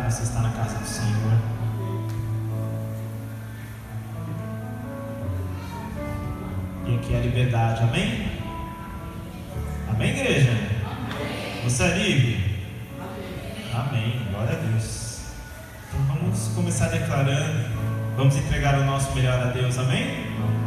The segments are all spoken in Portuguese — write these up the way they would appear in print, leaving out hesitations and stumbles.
você está na casa do Senhor. E aqui é a liberdade, amém? Amém, igreja? Amém. Você é livre? Amém, glória a Deus. Então vamos começar declarando, vamos entregar o nosso melhor a Deus, amém? Meu melhor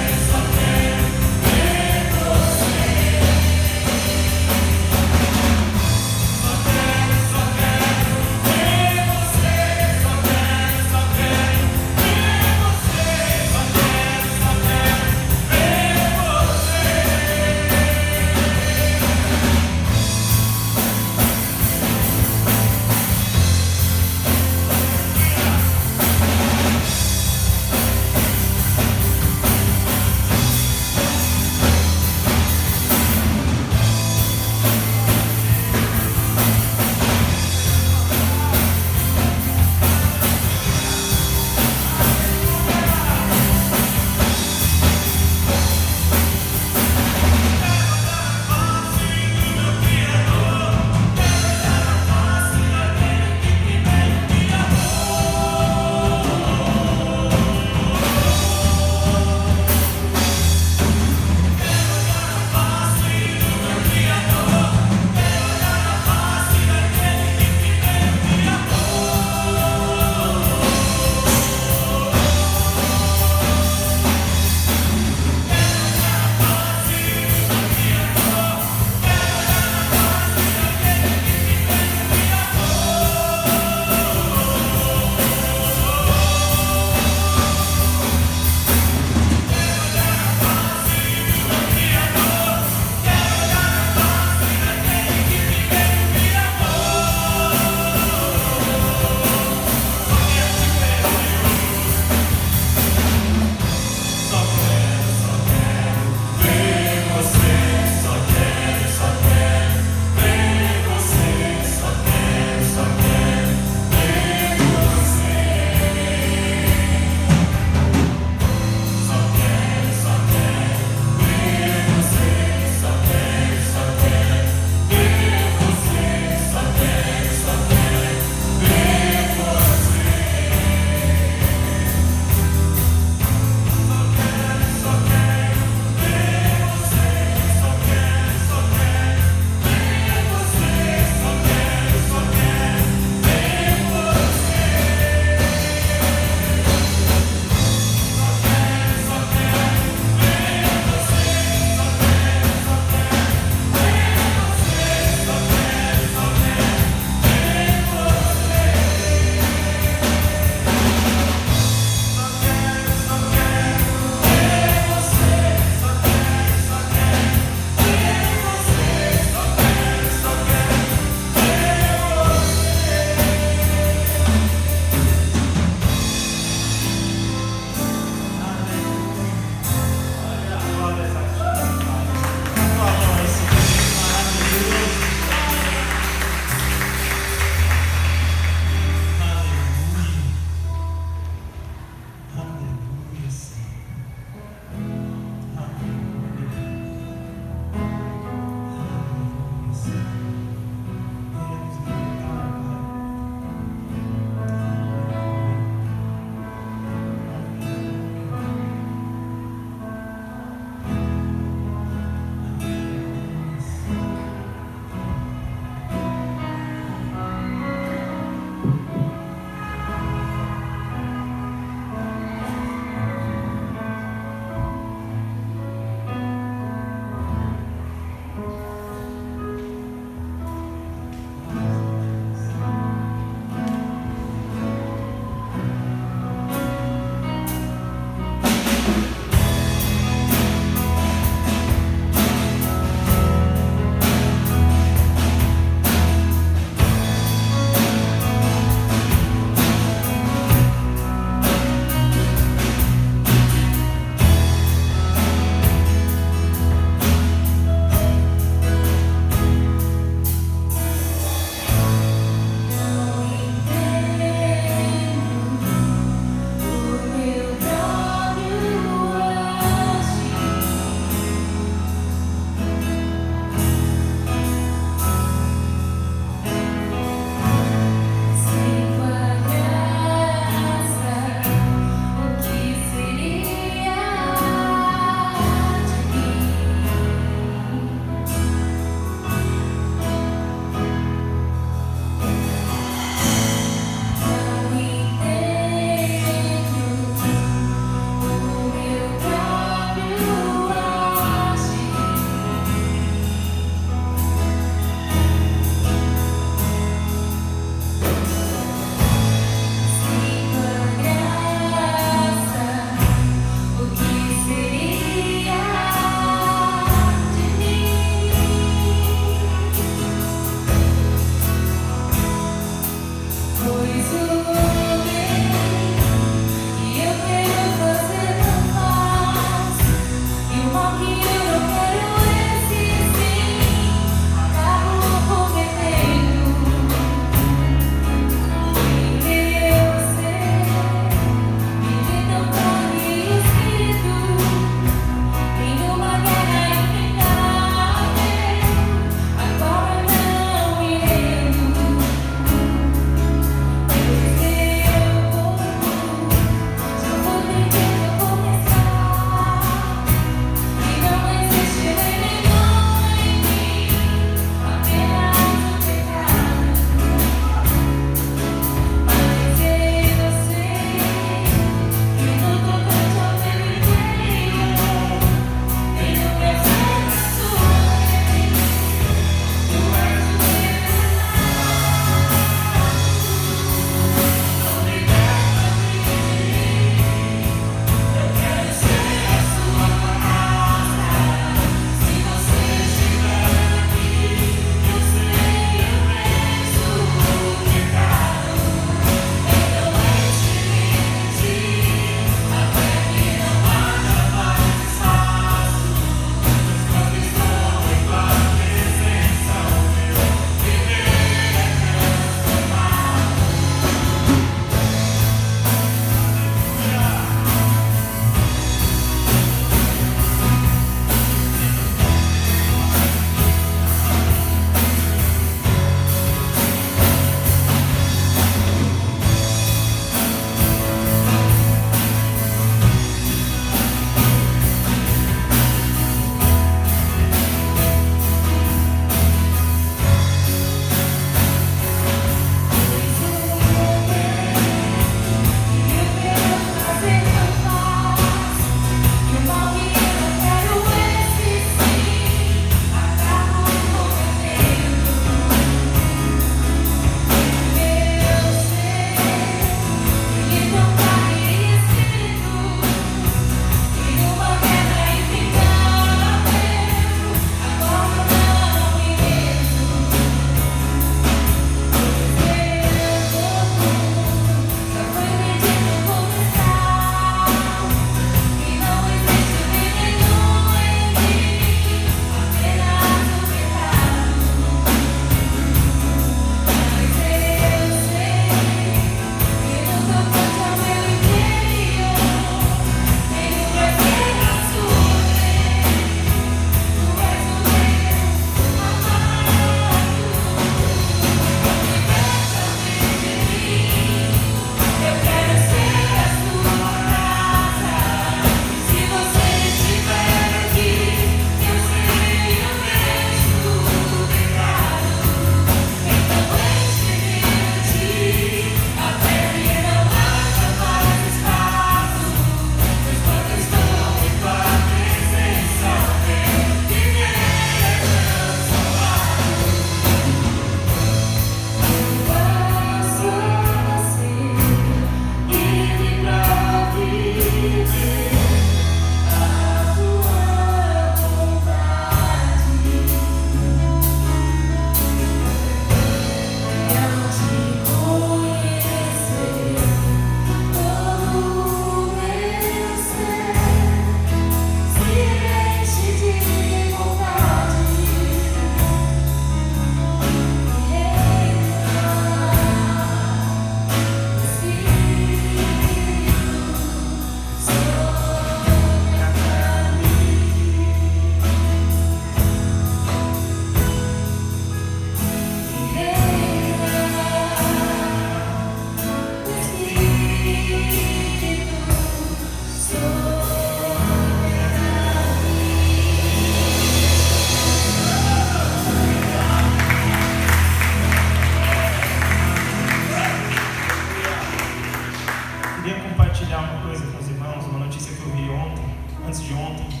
ontem,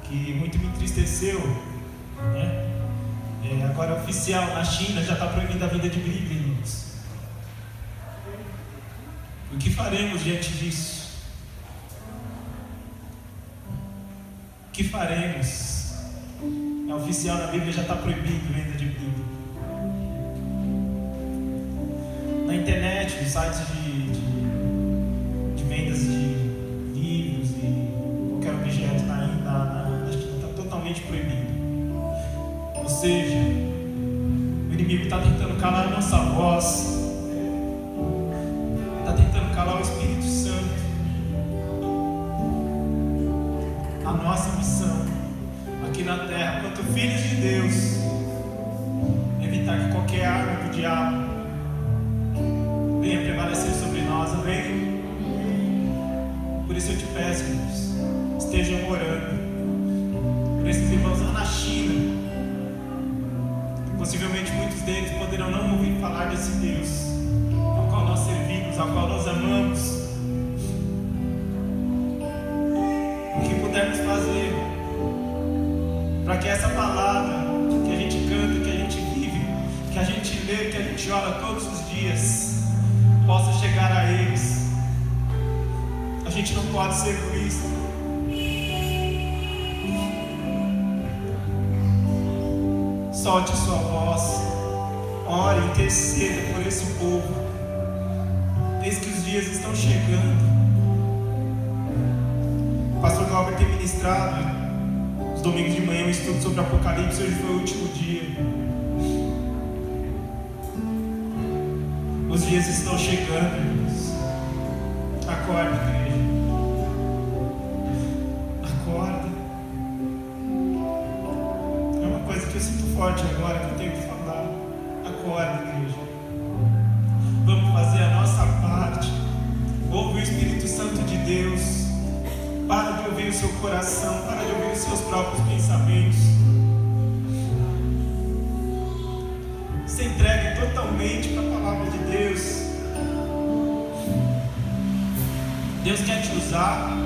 que muito me entristeceu, né? Agora oficial na China já está proibida a venda de Bíblia, irmãos. O que faremos diante disso? O que faremos? É oficial na Bíblia, já está proibido a venda de Bíblia. Na internet, nos sites de vendas de livros e qualquer objeto na China está totalmente proibido. Ou seja, o inimigo está tentando calar a nossa voz, está tentando calar o Espírito Santo. A nossa missão aqui na terra, quanto filhos de Deus, é evitar que qualquer arma do diabo venha prevalecer sobre nós, amém? Por isso eu te peço, irmãos, estejam orando por esses irmãos lá na China. Possivelmente muitos deles poderão não ouvir falar desse Deus ao qual nós servimos, ao qual nós amamos. O que pudermos fazer para que essa palavra que a gente canta, que a gente vive, que a gente lê, que a gente ora todos os dias, possa chegar a eles. A gente não pode ser egoísta. Solte a sua voz, ore, interceda por esse povo. Eis que os dias estão chegando. O pastor Glauber tem ministrado os domingos de manhã um estudo sobre Apocalipse. Hoje foi o último dia. Os dias estão chegando, irmãos. Acorda, igreja. Acorda. É uma coisa que eu sinto forte agora, que eu tenho que falar. Acorda, igreja. Vamos fazer a nossa parte. Ouve o Espírito Santo de Deus. Para de ouvir o seu coração. Para de ouvir os seus próprios pensamentos. Se entregue totalmente para a palavra de Deus. Deus quer te usar.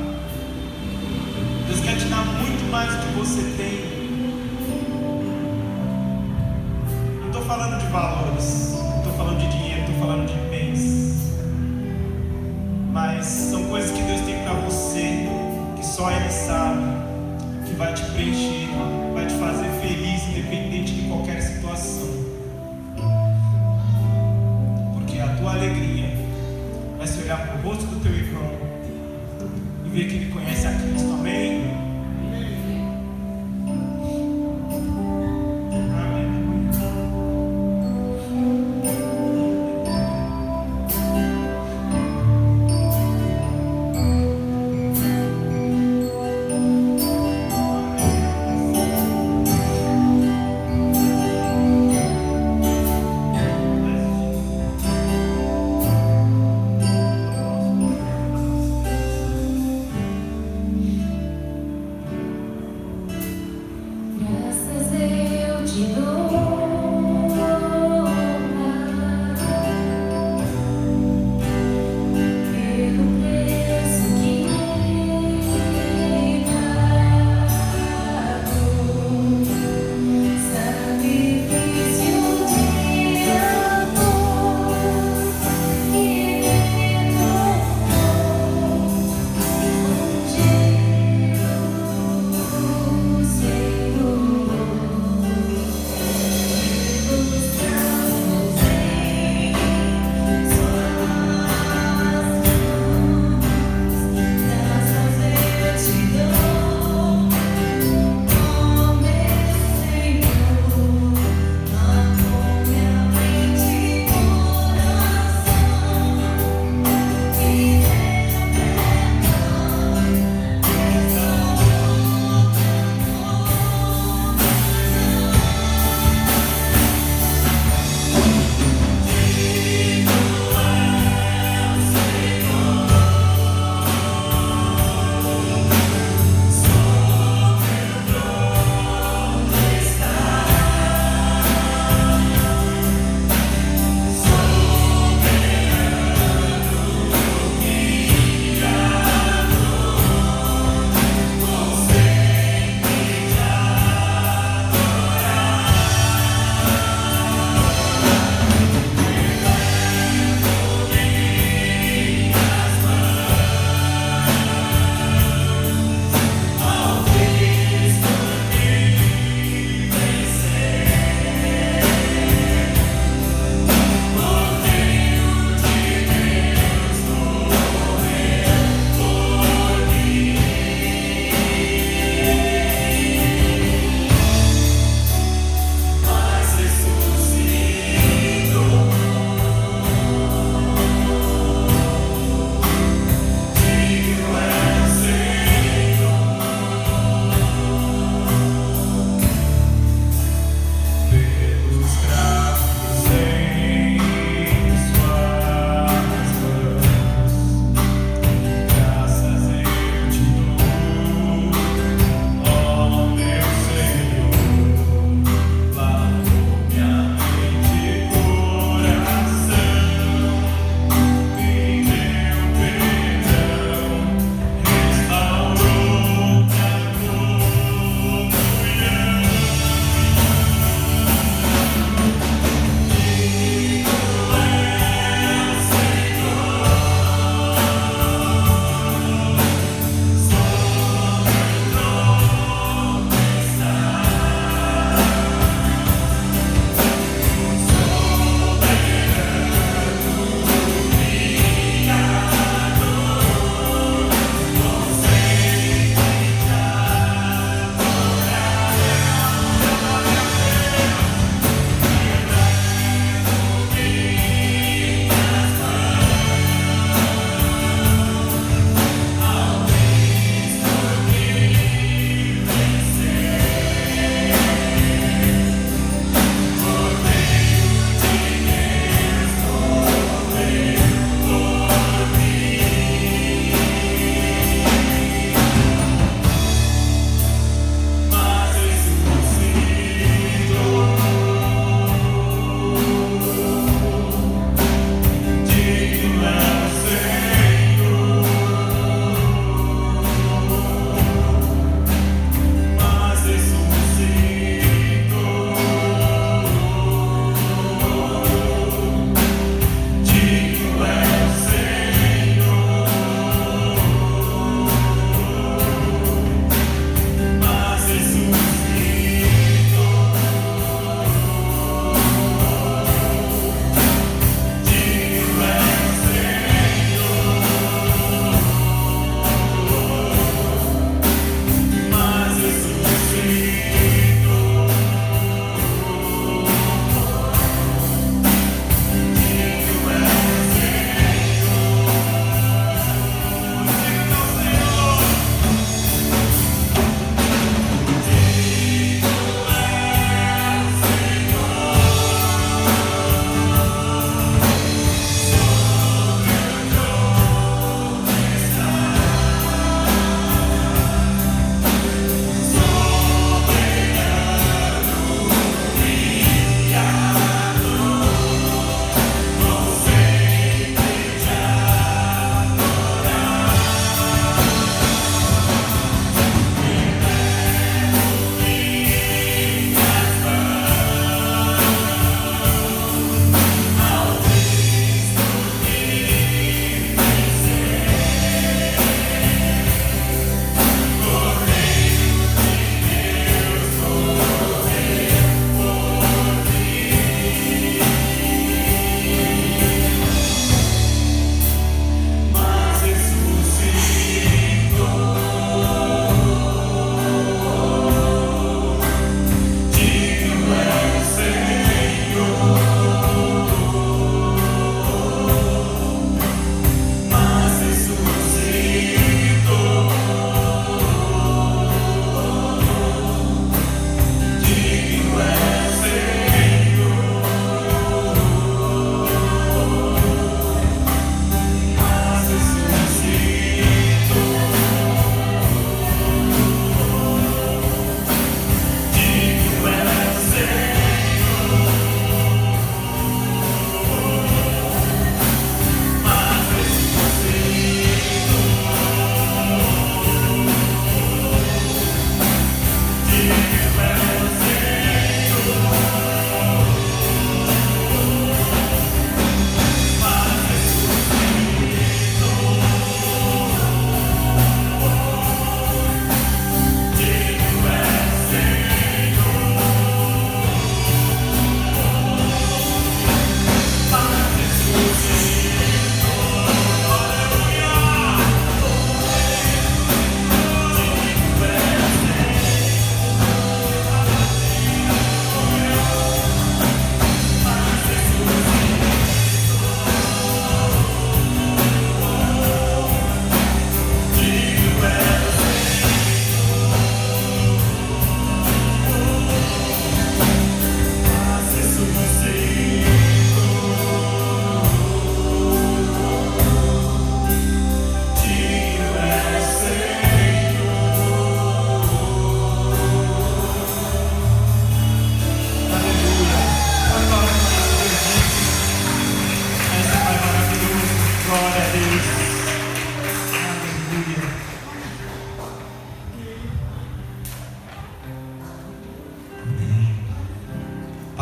Deus quer te dar muito mais do que você tem. Não estou falando de valores, não estou falando de dinheiro, estou falando de bens. Mas são coisas que Deus tem para você, que só Ele sabe, que vai te preencher, vai te fazer feliz, independente de qualquer situação. Porque a tua alegria vai se olhar para o rosto do teu irmão e ver que ele conhece a Cristo, amém?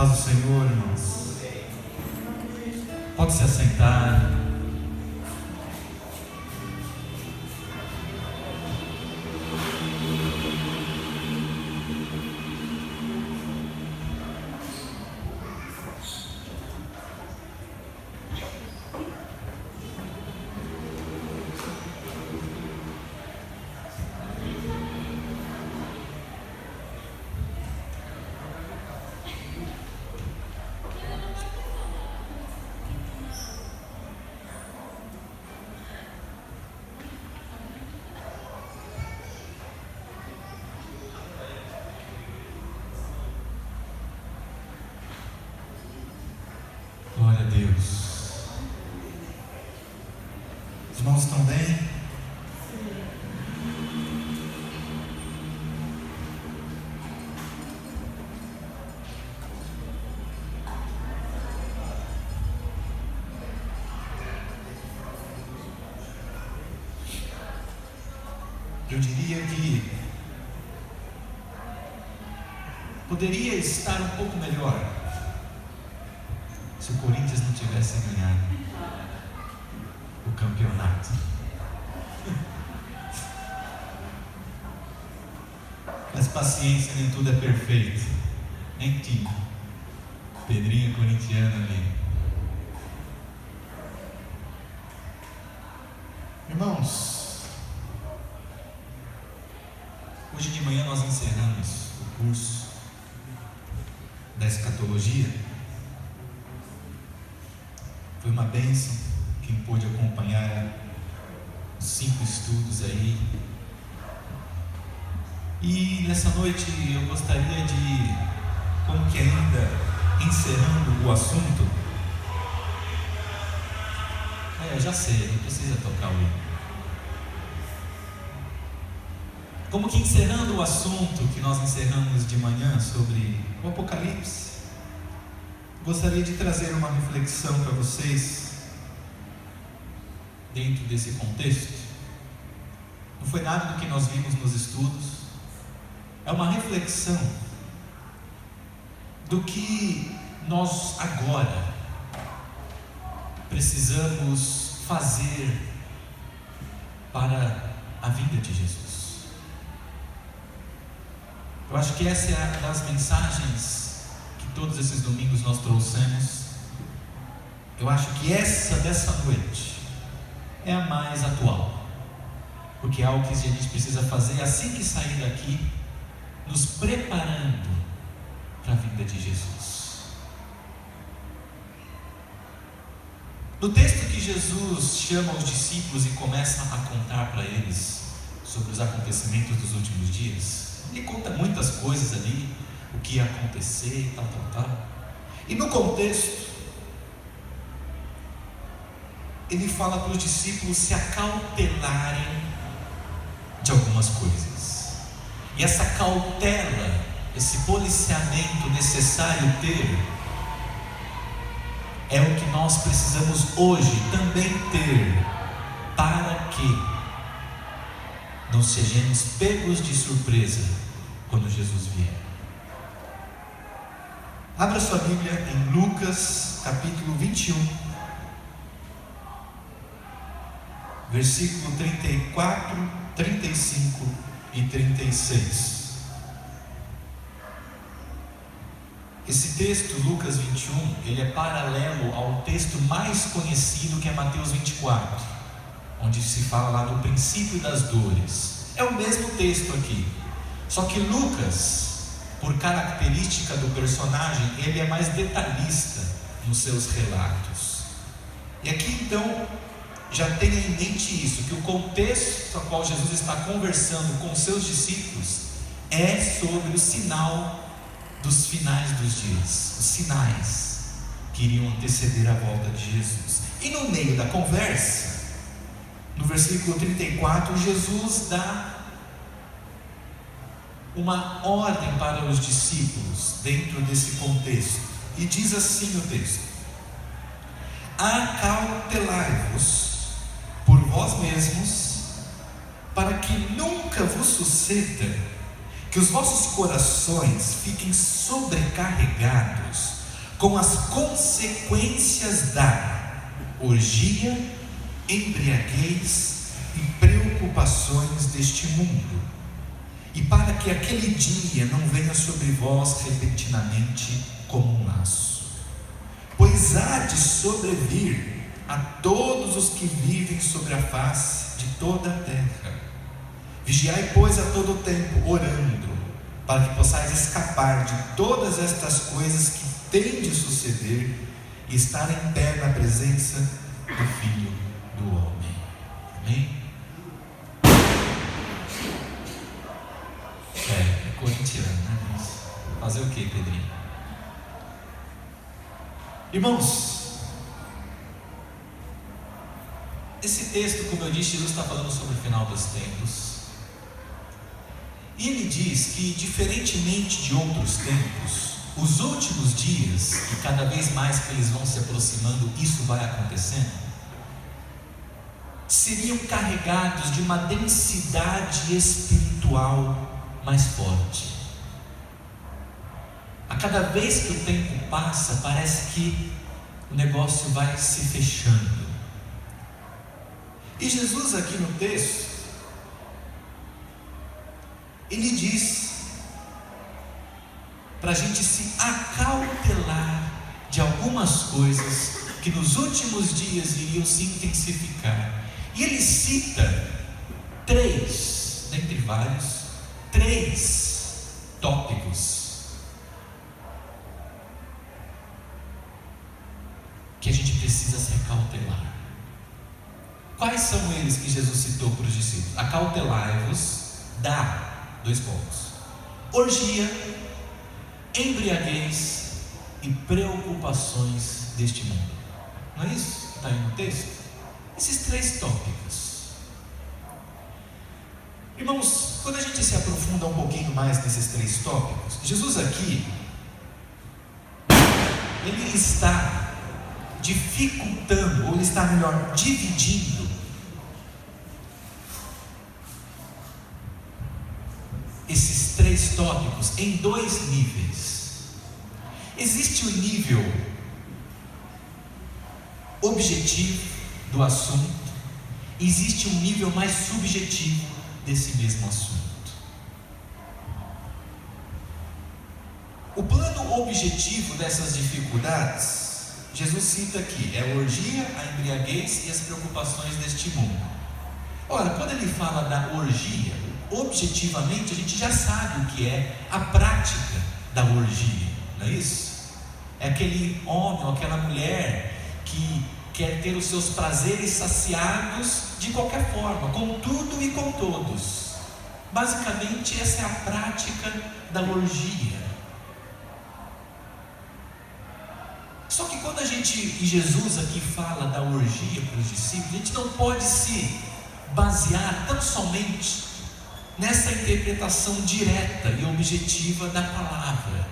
paz do Senhor, irmãos. Pode se assentar. Glória a Deus. Os irmãos estão bem? Eu diria que poderia estar um pouco melhor se o Corinthians não tivesse ganhado o campeonato. Mas paciência, nem tudo é perfeito. Nem time. Pedrinho corintiano ali. Irmãos, hoje de manhã nós encerramos o curso da escatologia. Foi uma bênção, quem pôde acompanhar os 5 estudos aí. E nessa noite eu gostaria de, como que ainda encerrando o assunto, já sei, não precisa tocar o hino. Como que encerrando o assunto que nós encerramos de manhã sobre o Apocalipse, gostaria de trazer uma reflexão para vocês dentro desse contexto. Não foi nada do que nós vimos nos estudos, é uma reflexão do que nós agora precisamos fazer para a vinda de Jesus. Eu acho que essa é uma das mensagens todos esses domingos nós trouxemos. Eu acho que essa dessa noite é a mais atual, porque é algo que a gente precisa fazer assim que sair daqui, nos preparando para a vinda de Jesus. No texto que Jesus chama os discípulos e começa a contar para eles sobre os acontecimentos dos últimos dias, ele conta muitas coisas ali, o que ia acontecer, tal. E no contexto, ele fala para os discípulos se acautelarem de algumas coisas. E essa cautela, esse policiamento necessário ter, é o que nós precisamos hoje também ter, para que não sejamos pegos de surpresa quando Jesus vier. Abra sua Bíblia em Lucas capítulo 21, versículo 34, 35 e 36. Esse texto, Lucas 21, ele é paralelo ao texto mais conhecido, que é Mateus 24, onde se fala lá do princípio das dores. É o mesmo texto aqui, só que Lucas, por característica do personagem, ele é mais detalhista nos seus relatos. E aqui então, já tenha em mente isso, que o contexto ao qual Jesus está conversando com seus discípulos é sobre o sinal dos finais dos dias, os sinais que iriam anteceder a volta de Jesus. E no meio da conversa, no versículo 34, Jesus dá uma ordem para os discípulos dentro desse contexto, e diz assim o texto: acautelai-vos por vós mesmos, para que nunca vos suceda que os vossos corações fiquem sobrecarregados com as consequências da orgia, embriaguez e preocupações deste mundo, e para que aquele dia não venha sobre vós repentinamente como um laço, pois há de sobrevir a todos os que vivem sobre a face de toda a terra. Vigiai, pois, a todo tempo, orando, para que possais escapar de todas estas coisas que têm de suceder e estar em pé na presença do Filho do Homem. Amém? É corintiano, né? Fazer o que, Pedrinho? Irmãos, esse texto, como eu disse, Jesus está falando sobre o final dos tempos. E ele diz que, diferentemente de outros tempos, os últimos dias, e cada vez mais que eles vão se aproximando, isso vai acontecendo, seriam carregados de uma densidade espiritual mais forte. A cada vez que o tempo passa, parece que o negócio vai se fechando. E Jesus aqui no texto, ele diz para a gente se acautelar de algumas coisas que nos últimos dias iriam se intensificar. E ele cita três, dentre vários, tópicos que a gente precisa se acautelar. Quais são eles que Jesus citou para os discípulos? Acautelai-vos da, orgia, embriaguez e preocupações deste mundo. Não é isso que está aí no texto? Esses três tópicos. Irmãos, quando a gente se aprofunda um pouquinho mais nesses três tópicos, Jesus aqui, ele está dificultando, ou ele está melhor, dividindo esses três tópicos em dois níveis. Existe o nível objetivo do assunto, existe um nível mais subjetivo desse mesmo assunto. O plano objetivo dessas dificuldades, Jesus cita aqui, é a orgia, a embriaguez e as preocupações deste mundo. Ora, quando ele fala da orgia, objetivamente a gente já sabe o que é a prática da orgia, não é isso? É aquele homem ou aquela mulher que quer ter os seus prazeres saciados de qualquer forma, com tudo e com todos. Basicamente essa é a prática da orgia. Só que quando e Jesus aqui fala da orgia para os discípulos, a gente não pode se basear tão somente nessa interpretação direta e objetiva da palavra,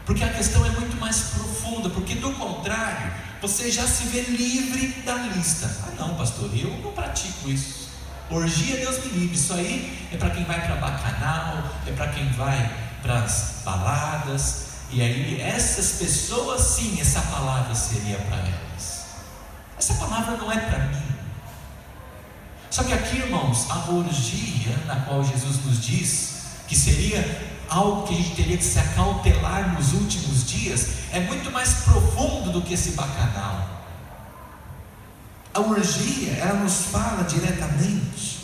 porque a questão é muito mais profunda, porque do contrário, você já se vê livre da lista. Ah não, pastor, eu não pratico isso. Orgia, Deus me livre, isso aí é para quem vai para bacanal, é para quem vai para as baladas, e aí essas pessoas sim, essa palavra seria para elas. Essa palavra não é para mim. Só que aqui, irmãos, a orgia, na qual Jesus nos diz que seria algo que a gente teria que se acautelar nos últimos dias, é muito mais profundo do que esse bacanal. A orgia, ela nos fala diretamente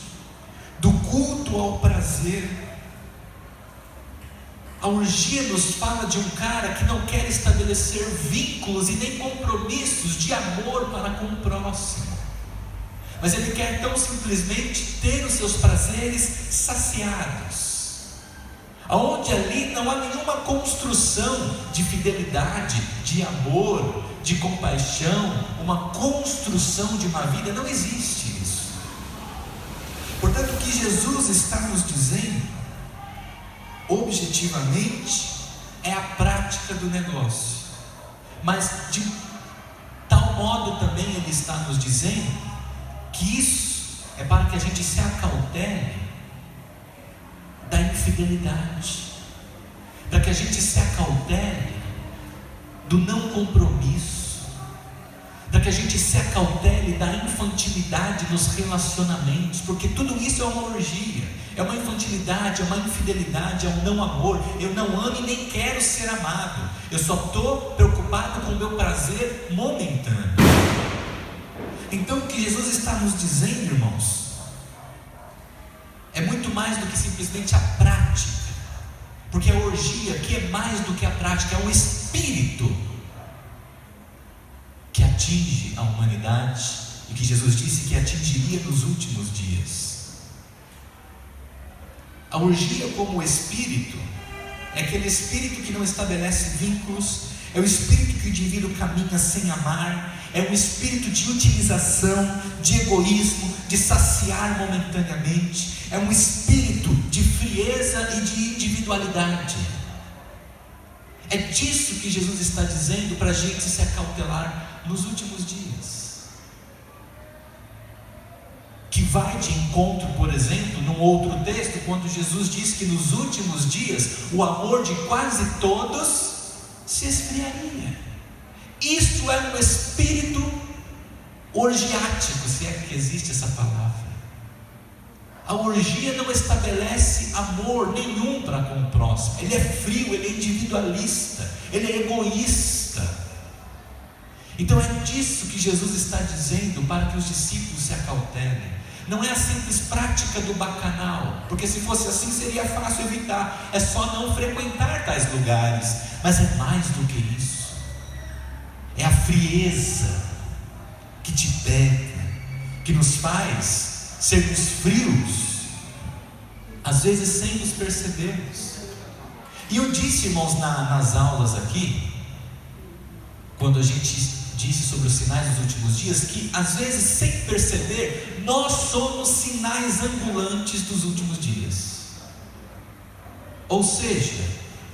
do culto ao prazer. A orgia nos fala de um cara que não quer estabelecer vínculos e nem compromissos de amor para com o próximo, mas ele quer tão simplesmente ter os seus prazeres saciados, aonde ali não há nenhuma construção de fidelidade, de amor, de compaixão, uma construção de uma vida, não existe isso. Portanto, o que Jesus está nos dizendo, objetivamente, é a prática do negócio, mas de tal modo também ele está nos dizendo que isso é para que a gente se acautele da infidelidade, para que a gente se acautele do não compromisso, para que a gente se acautele da infantilidade nos relacionamentos, porque tudo isso é uma orgia, é uma infantilidade, é uma infidelidade, é um não amor. Eu não amo e nem quero ser amado, eu só estou preocupado com o meu prazer momentâneo. Então o que Jesus está nos dizendo, irmãos, é muito mais do que simplesmente a prática, porque a orgia aqui é mais do que a prática, é o espírito que atinge a humanidade e que Jesus disse que atingiria nos últimos dias. A orgia como espírito é aquele espírito que não estabelece vínculos, é o espírito que o indivíduo caminha sem amar, é um espírito de utilização, de egoísmo, de saciar momentaneamente, é um espírito de frieza e de individualidade. É disso que Jesus está dizendo para a gente se acautelar nos últimos dias, que vai de encontro, por exemplo, num outro texto, quando Jesus diz que nos últimos dias o amor de quase todos se esfriaria. Isso é um espírito orgiático, se é que existe essa palavra. A orgia não estabelece amor nenhum para com o próximo, ele é frio, ele é individualista, ele é egoísta. Então é disso que Jesus está dizendo para que os discípulos se acautelem. Não é a simples prática do bacanal, porque se fosse assim seria fácil evitar, é só não frequentar tais lugares. Mas é mais do que isso, é a frieza que te pega, que nos faz sermos frios, às vezes sem nos percebermos. E eu disse, irmãos, nas aulas aqui, quando a gente disse sobre os sinais dos últimos dias, que às vezes sem perceber, nós somos sinais ambulantes dos últimos dias. Ou seja,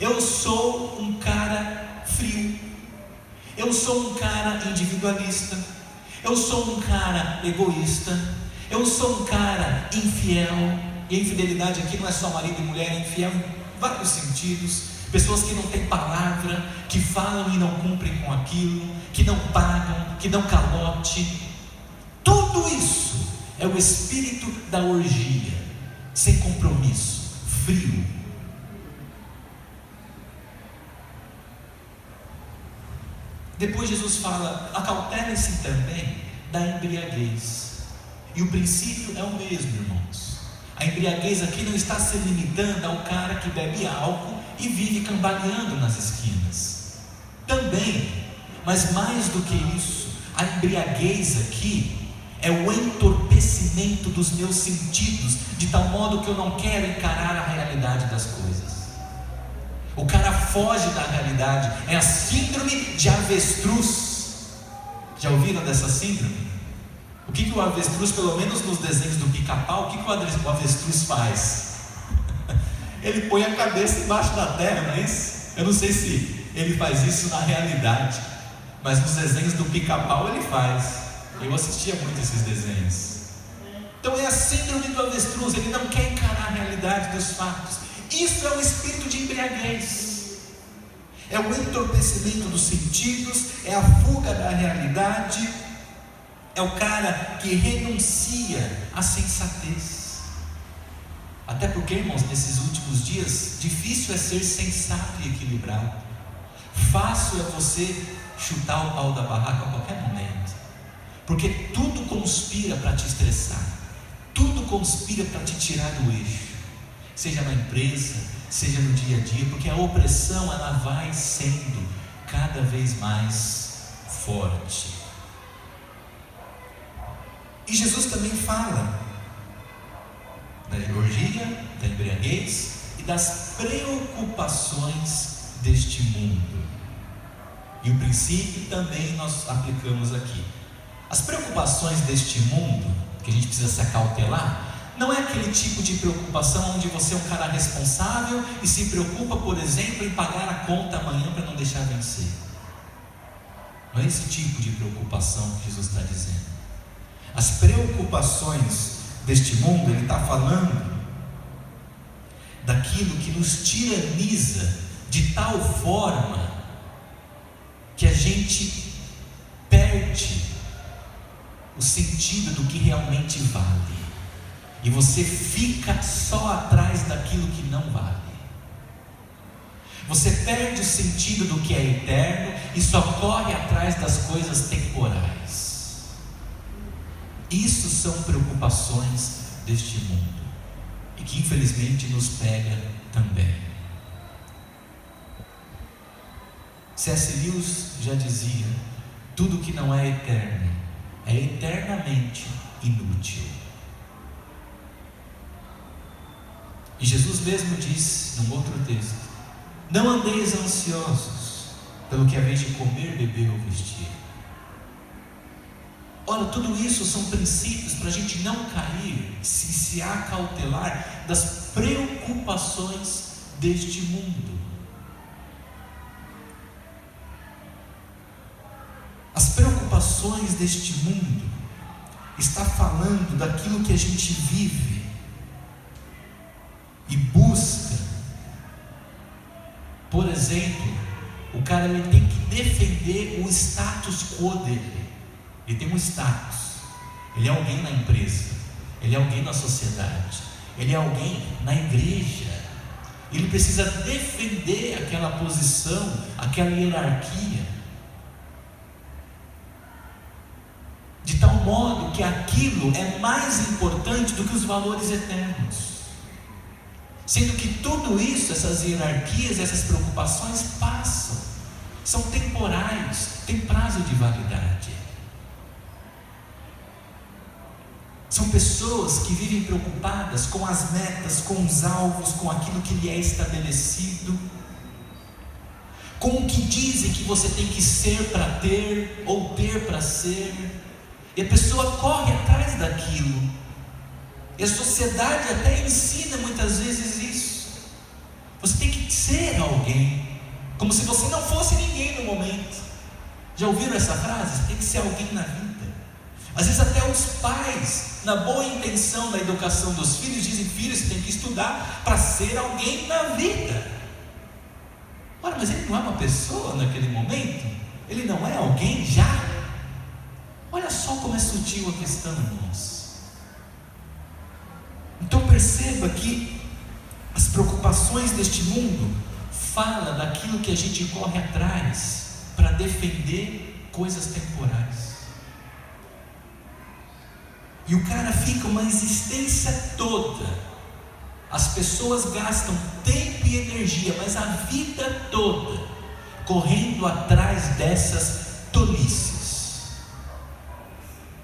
eu sou um cara frio, eu sou um cara individualista, eu sou um cara egoísta, eu sou um cara infiel. E a infidelidade aqui não é só marido e mulher, é infiel em vários sentidos. Pessoas que não têm palavra, que falam e não cumprem com aquilo, que não pagam, que dão calote. Tudo isso é o espírito da orgia, sem compromisso, frio. Depois Jesus fala: acautelem-se também da embriaguez. E o princípio é o mesmo, irmãos. A embriaguez aqui não está se limitando ao cara que bebe álcool e vive cambaleando nas esquinas. Também, mas mais do que isso, a embriaguez aqui é o entorpecimento dos meus sentidos, de tal modo que eu não quero encarar a realidade das coisas. O cara foge da realidade, é a síndrome de avestruz. Já ouviram dessa síndrome? O que o avestruz, pelo menos nos desenhos do Pica-Pau, o que o avestruz faz? Ele põe a cabeça embaixo da terra, não é isso? Eu não sei se ele faz isso na realidade, mas nos desenhos do Pica-Pau ele faz. Eu assistia muito esses desenhos. Então é a síndrome do avestruz, ele não quer encarar a realidade dos fatos. Isso é o espírito de embriaguez, é o entorpecimento dos sentidos, é a fuga da realidade, é o cara que renuncia à sensatez. Até porque, irmãos, nesses últimos dias, difícil é ser sensato e equilibrado. Fácil é você chutar o pau da barraca a qualquer momento, porque tudo conspira para te estressar, tudo conspira para te tirar do eixo, seja na empresa, seja no dia a dia, porque a opressão ela vai sendo cada vez mais forte. E Jesus também fala da orgia, da embriaguez e das preocupações deste mundo. E o princípio também nós aplicamos aqui. As preocupações deste mundo, que a gente precisa se acautelar, não é aquele tipo de preocupação onde você é um cara responsável e se preocupa, por exemplo, em pagar a conta amanhã para não deixar vencer. Não é esse tipo de preocupação que Jesus está dizendo. As preocupações deste mundo, ele está falando daquilo que nos tiraniza de tal forma gente perde o sentido do que realmente vale, e você fica só atrás daquilo que não vale. Você perde o sentido do que é eterno e só corre atrás das coisas temporais. Isso são preocupações deste mundo, e que infelizmente nos pega também. C.S. Lewis já dizia: tudo que não é eterno é eternamente inútil. E Jesus mesmo disse num outro texto: não andeis ansiosos pelo que haveis de comer, beber ou vestir. Ora, tudo isso são princípios para a gente não cair, se acautelar das preocupações deste mundo. As preocupações deste mundo está falando daquilo que a gente vive e busca. Por exemplo, o cara ele tem que defender o status quo dele. Ele tem um status, ele é alguém na empresa, ele é alguém na sociedade, ele é alguém na igreja. Ele precisa defender aquela posição, aquela hierarquia, de tal modo que aquilo é mais importante do que os valores eternos. Sendo que tudo isso, essas hierarquias, essas preocupações passam, são temporais, têm prazo de validade. São pessoas que vivem preocupadas com as metas, com os alvos, com aquilo que lhe é estabelecido, com o que dizem que você tem que ser para ter, ou ter para ser, e a pessoa corre atrás daquilo. E a sociedade até ensina muitas vezes isso. Você tem que ser alguém, como se você não fosse ninguém no momento. Já ouviram essa frase? Você tem que ser alguém na vida. Às vezes até os pais, na boa intenção da educação dos filhos, dizem: filho, você tem que estudar para ser alguém na vida. Ora, mas ele não é uma pessoa naquele momento? Ele não é alguém já? Olha só como é sutil a questão, irmãos. Então perceba que as preocupações deste mundo falam daquilo que a gente corre atrás para defender coisas temporais. E o cara fica uma existência toda, as pessoas gastam tempo e energia, mas a vida toda correndo atrás dessas tolices.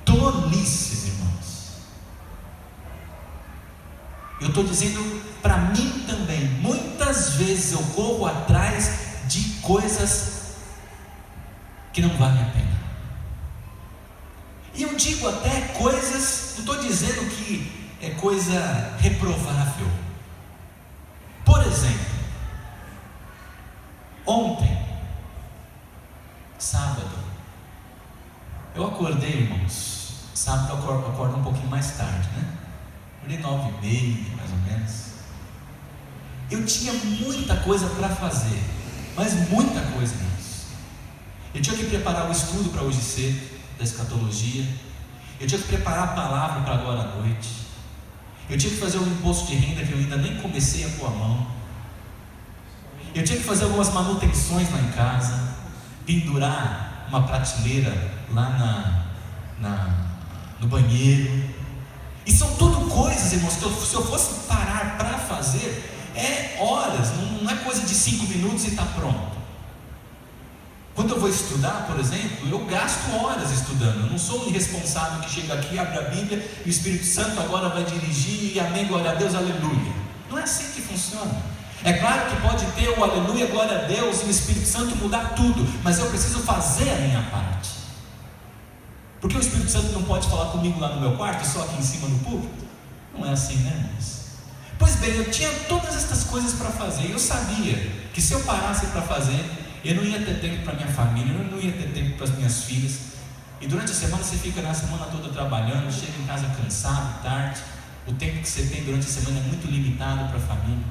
Tolices, irmãos. Eu estou dizendo para mim também, muitas vezes eu corro atrás de coisas que não valem a pena. E eu digo até coisas, não estou dizendo que é coisa reprovável. Por exemplo, ontem, sábado, eu acordei, irmãos. Sábado eu acordo um pouquinho mais tarde, né? Acordei 9h30, mais ou menos. Eu tinha muita coisa para fazer, mas muita coisa, irmãos. Eu tinha que preparar o estudo para hoje cedo, da escatologia. Eu tinha que preparar a palavra para agora à noite. Eu tinha que fazer um imposto de renda que eu ainda nem comecei a pôr a mão. Eu tinha que fazer algumas manutenções lá em casa, pendurar uma prateleira lá no banheiro. E são tudo coisas, irmãos, que se eu fosse parar para fazer, é horas, não é coisa de 5 minutos e está pronto. Quando eu vou estudar, por exemplo, eu gasto horas estudando. Eu não sou um irresponsável que chega aqui, abre a Bíblia e o Espírito Santo agora vai dirigir e amém, glória a Deus, aleluia. Não é assim que funciona. É claro que pode ter o aleluia, glória a Deus e o Espírito Santo mudar tudo, mas eu preciso fazer a minha parte. Porque o Espírito Santo não pode falar comigo lá no meu quarto e só aqui em cima no púlpito? Não é assim, né, irmãos? Pois bem, eu tinha todas estas coisas para fazer e eu sabia que se eu parasse para fazer, eu não ia ter tempo para minha família, eu não ia ter tempo para as minhas filhas. E durante a semana você fica na semana toda trabalhando, chega em casa cansado, tarde. O tempo que você tem durante a semana é muito limitado para a família.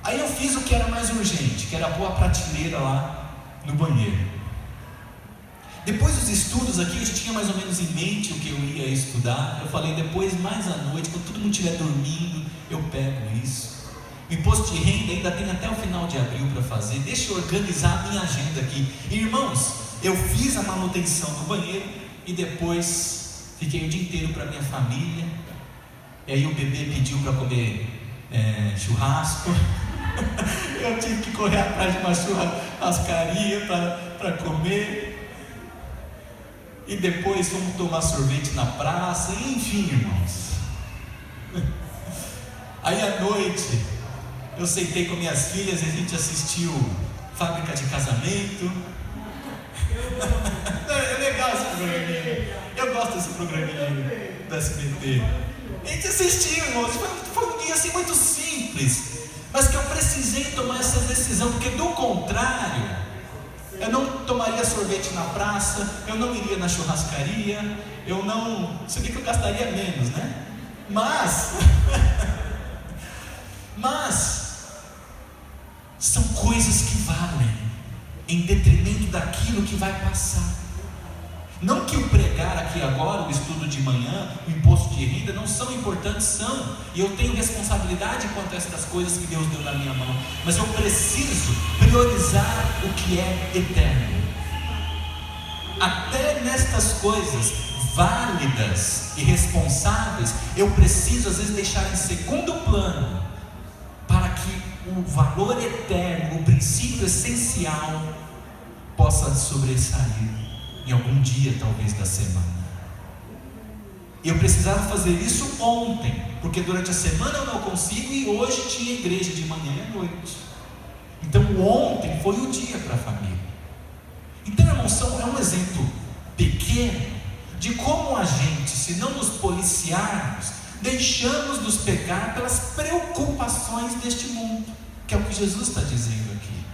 Aí eu fiz o que era mais urgente, que era pôr a prateleira lá no banheiro. Depois dos estudos aqui, a gente tinha mais ou menos em mente o que eu ia estudar. Eu falei, depois, mais à noite, quando todo mundo estiver dormindo, eu pego isso. O imposto de renda ainda tem até o final de abril para fazer. Deixa eu organizar a minha agenda aqui. Irmãos, eu fiz a manutenção do banheiro e depois fiquei o dia inteiro para minha família. E aí o bebê pediu para comer churrasco. Eu tive que correr atrás de uma churrascaria para comer. E depois fomos tomar sorvete na praça. Enfim, irmãos. Aí à noite eu sentei com minhas filhas e a gente assistiu Fábrica de Casamento. É legal esse programinha. Eu gosto desse programinha do SBT. A gente assistiu, irmãos. Foi um dia assim muito simples, mas que eu precisei tomar essa decisão, porque do contrário, eu não tomaria sorvete na praça, eu não iria na churrascaria, eu não... Você vê que eu gastaria menos, né? Mas são coisas que valem, em detrimento daquilo que vai passar. Não que o pregar aqui agora, o estudo de manhã, o imposto de renda não são importantes, são, e eu tenho responsabilidade quanto a essas coisas que Deus deu na minha mão, mas eu preciso priorizar o que é eterno. Até nestas coisas válidas e responsáveis, eu preciso às vezes deixar em segundo plano, para que o valor eterno, o princípio essencial, possa sobressair em algum dia talvez da semana. Eu precisava fazer isso ontem, porque durante a semana eu não consigo, e hoje tinha igreja de manhã e à noite. Então ontem foi o dia para a família. Então, irmãos, é um exemplo pequeno de como a gente, se não nos policiarmos, deixamos nos pegar pelas preocupações deste mundo, que é o que Jesus está dizendo aqui.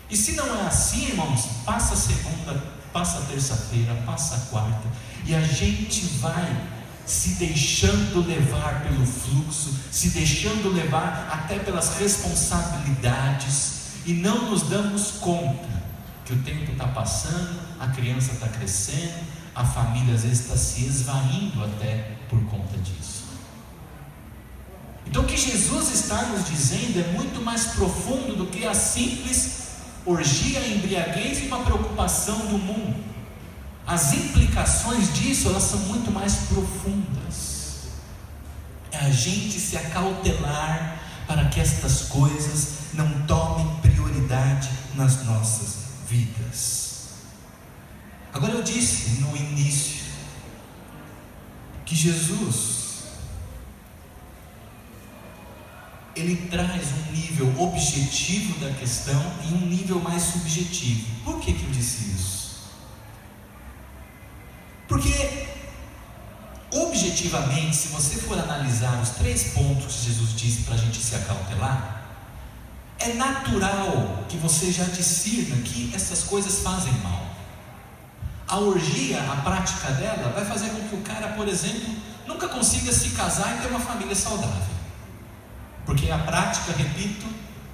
E se não é assim, irmãos, passa a segunda, passa a terça-feira, passa a quarta, e a gente vai se deixando levar pelo fluxo, se deixando levar até pelas responsabilidades, e não nos damos conta que o tempo está passando, a criança está crescendo, a família às vezes está se esvaindo até por conta disso. Então o que Jesus está nos dizendo é muito mais profundo do que a simples orgia, embriaguez e uma preocupação do mundo. As implicações disso, elas são muito mais profundas. É a gente se acautelar para que estas coisas não tomem prioridade nas nossas vidas. Agora, eu disse no início que Jesus, ele traz um nível objetivo da questão e um nível mais subjetivo. Por que eu disse isso? Porque objetivamente, se você for analisar os 3 pontos que Jesus disse para a gente se acautelar, é natural que você já discirna que essas coisas fazem mal. A orgia, a prática dela, vai fazer com que o cara, por exemplo, nunca consiga se casar e ter uma família saudável. Porque a prática, repito,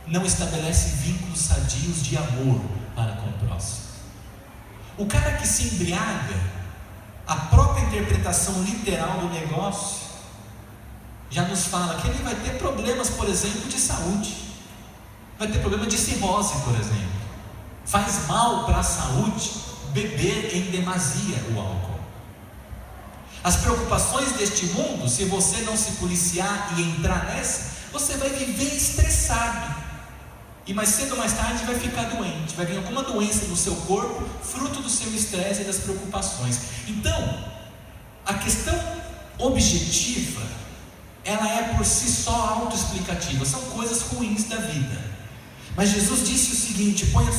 não estabelece vínculos sadios de amor para com o próximo. O cara que se embriaga, a própria interpretação literal do negócio já nos fala que ele vai ter problemas, por exemplo, de saúde. Vai ter problema de cirrose, por exemplo. Faz mal para a saúde beber em demasia o álcool. As preocupações deste mundo, se você não se policiar e entrar nessa, você vai viver estressado, e mais cedo ou mais tarde vai ficar doente, vai vir alguma doença no seu corpo, fruto do seu estresse e das preocupações. Então, a questão objetiva, ela é por si só autoexplicativa, são coisas ruins da vida. Mas Jesus disse o seguinte, põe os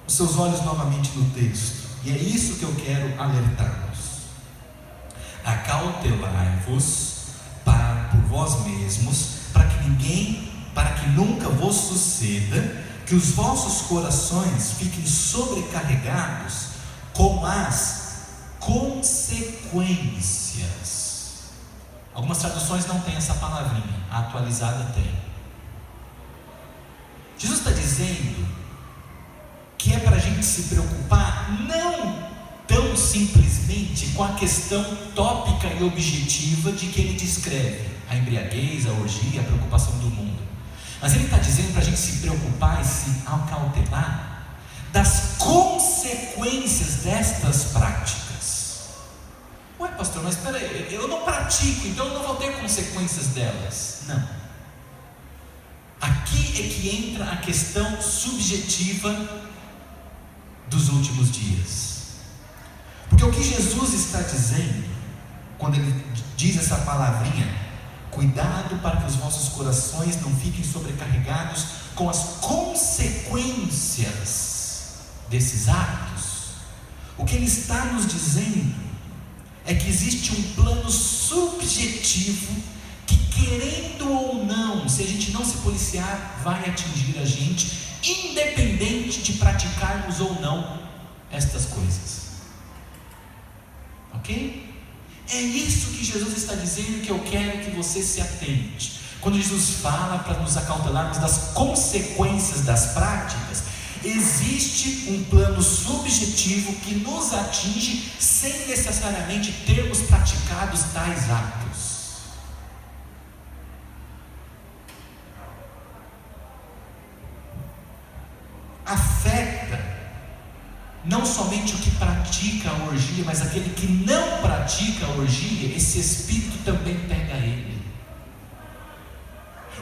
seus olhos novamente no texto, e é isso que eu quero alertar-vos: acautelai-vos por vós mesmos, para que nunca vos suceda que os vossos corações fiquem sobrecarregados com as consequências. Algumas traduções não têm essa palavrinha, a atualizada tem. Jesus está dizendo que é para gente se preocupar não tão simplesmente com a questão tópica e objetiva de que ele descreve, a embriaguez, a orgia, a preocupação do mundo. Mas ele está dizendo para a gente se preocupar e se acautelar das consequências destas práticas. Ué, pastor, mas espera aí, eu não pratico, então eu não vou ter consequências delas. Não. Aqui é que entra a questão subjetiva dos últimos dias. Porque o que Jesus está dizendo, quando ele diz essa palavrinha, cuidado para que os vossos corações não fiquem sobrecarregados com as consequências desses atos, o que ele está nos dizendo é que existe um plano subjetivo que, querendo ou não, se a gente não se policiar, vai atingir a gente, independente de praticarmos ou não estas coisas. Ok? É isso que Jesus está dizendo, que eu quero que você se atente. Quando Jesus fala para nos acautelarmos das consequências das práticas, existe um plano subjetivo que nos atinge sem necessariamente termos praticado tais atos. Afeta não somente o que pratica a orgia, mas aquele que não pratica a orgia, esse espírito também pega ele.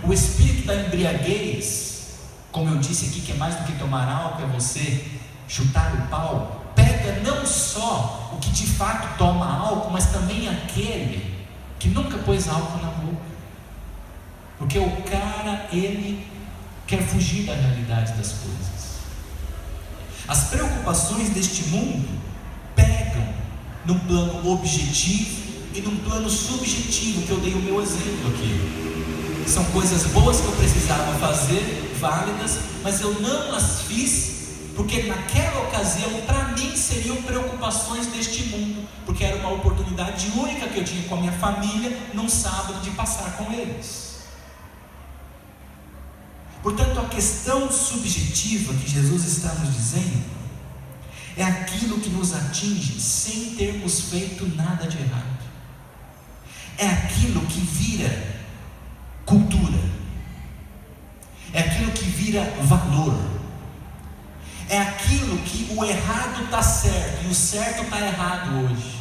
O espírito da embriaguez, como eu disse aqui, que é mais do que tomar álcool, é você chutar o pau, pega não só o que de fato toma álcool, mas também aquele que nunca pôs álcool na boca. Porque o cara, ele quer fugir da realidade das coisas. As preocupações deste mundo pegam num plano objetivo e num plano subjetivo, que eu dei o meu exemplo aqui. São coisas boas que eu precisava fazer, válidas, mas eu não as fiz, porque naquela ocasião, para mim, seriam preocupações deste mundo, porque era uma oportunidade única que eu tinha com a minha família, num sábado, de passar com eles. Portanto, a questão subjetiva que Jesus está nos dizendo é aquilo que nos atinge sem termos feito nada de errado. É aquilo que vira cultura. É aquilo que vira valor. É aquilo que o errado está certo e o certo está errado hoje.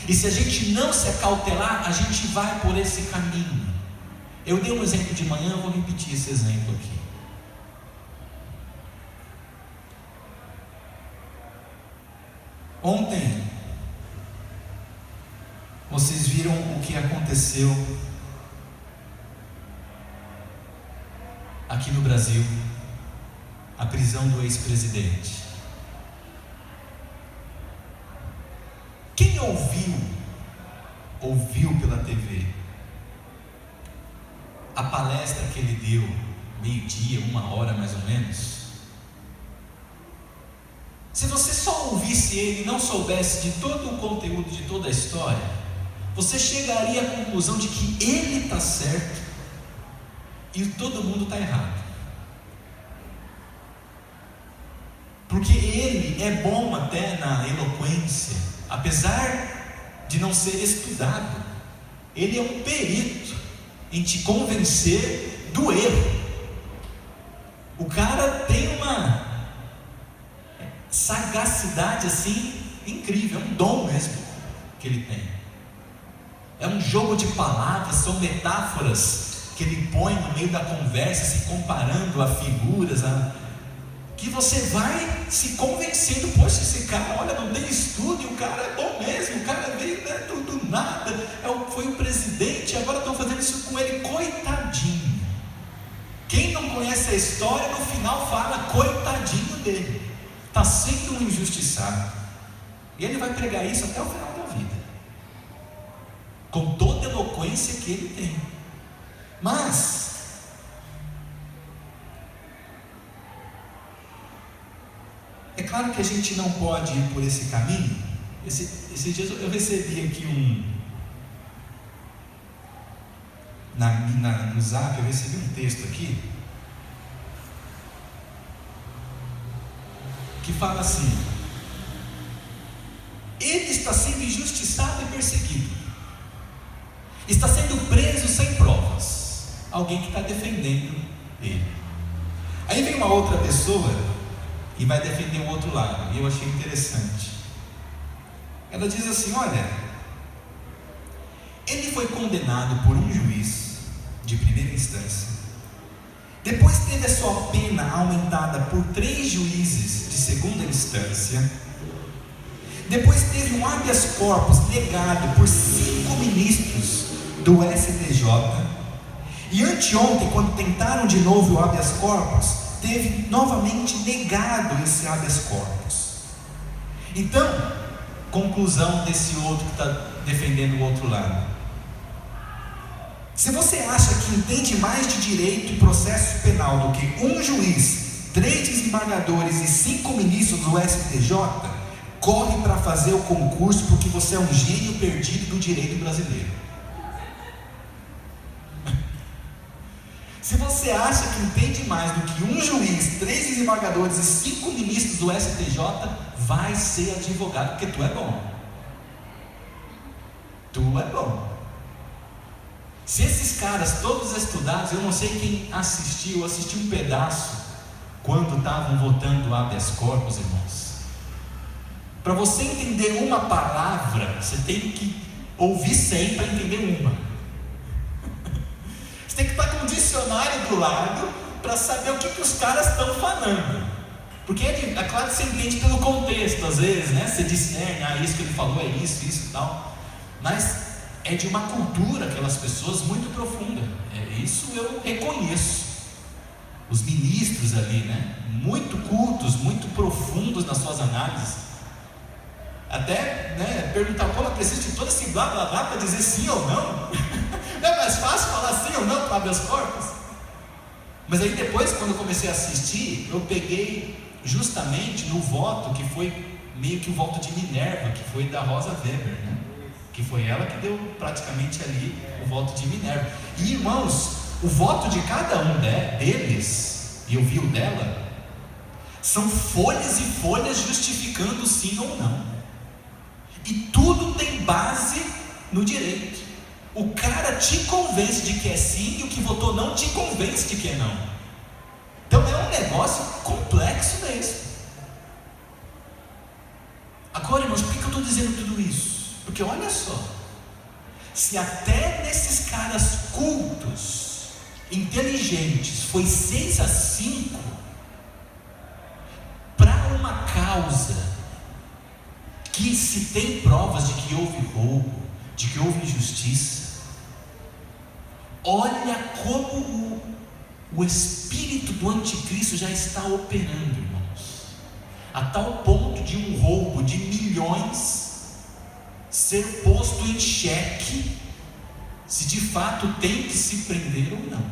E se a gente não se acautelar, a gente vai por esse caminho. Eu dei um exemplo de manhã, eu vou repetir esse exemplo aqui. Ontem, vocês viram o que aconteceu aqui no Brasil, a prisão do ex-presidente. Quem ouviu pela TV a palestra que ele deu, meio-dia, 1 hora mais ou menos? Se você só ouvisse ele e não soubesse de todo o conteúdo, de toda a história, você chegaria à conclusão de que ele está certo e todo mundo está errado. Porque ele é bom até na eloquência, apesar de não ser estudado. Ele é um perito em te convencer do erro. O cara tem uma sagacidade assim incrível, é um dom mesmo que ele tem. É um jogo de palavras, são metáforas que ele põe no meio da conversa, se comparando a figuras, que você vai se convencendo. Poxa, esse cara, olha, não tem estudo e o cara é bom mesmo, o cara veio do nada, foi o presidente, agora estão fazendo isso com ele, coitadinho. Quem não conhece a história, no final fala, coitadinho dele, está sendo um injustiçado. E ele vai pregar isso até o final da vida, com toda a eloquência que ele tem. Mas é claro que a gente não pode ir por esse caminho. Esses dias eu recebi aqui no Zap, eu recebi um texto aqui. que fala assim: ele está sendo injustiçado e perseguido, está sendo preso sem provas. Alguém que está defendendo ele. Aí vem uma outra pessoa e vai defender o outro lado, e eu achei interessante. Ela diz assim: olha, ele foi condenado por um juiz de primeira instância, depois teve a sua pena aumentada por 3 juízes de segunda instância, depois teve um habeas corpus negado por 5 ministros do STJ, e anteontem, quando tentaram de novo o habeas corpus, teve novamente negado esse habeas corpus. Então, conclusão desse outro que está defendendo o outro lado: se você acha que entende mais de direito e processo penal do que um juiz, 3 desembargadores e 5 ministros do STJ, corre para fazer o concurso, porque você é um gênio perdido do direito brasileiro. Se você acha que entende mais do que um juiz, 3 desembargadores e 5 ministros do STJ, vai ser advogado, porque tu é bom. Tu é bom. Se esses caras todos estudados, eu não sei quem assistiu, eu assisti um pedaço quando estavam votando o habeas corpus, irmãos. Para você entender uma palavra, você tem que ouvir 100 para entender uma. Você tem que estar com um dicionário do lado para saber o que os caras estão falando. Porque é claro que você entende pelo contexto, às vezes, né? Você discerne, isso que ele falou é isso e tal. Mas é de uma cultura, aquelas pessoas, muito profunda. Isso eu reconheço. Os ministros ali, né? Muito cultos, muito profundos nas suas análises. Até, né, perguntar: pô, mas precisa de todo esse blá blá blá para dizer sim ou não? Não é mais fácil falar sim ou não para habeas corpus? Mas aí depois, quando eu comecei a assistir, eu peguei justamente no voto que foi meio que o voto de Minerva, que foi da Rosa Weber, né? Que foi ela que deu praticamente ali o voto de Minerva. E irmãos, o voto de cada um deles, e eu vi o dela, são folhas e folhas justificando sim ou não. E tudo tem base no direito. O cara te convence de que é sim, e o que votou não te convence de que é não. Então é um negócio complexo mesmo. Agora, irmãos, por que eu estou dizendo tudo isso? Porque olha só, se até nesses caras cultos, inteligentes, foi 6-5 para uma causa que se tem provas de que houve roubo, de que houve injustiça, olha como o espírito do anticristo já está operando, irmãos, a tal ponto de um roubo de milhões ser posto em xeque, se de fato tem que se prender ou não.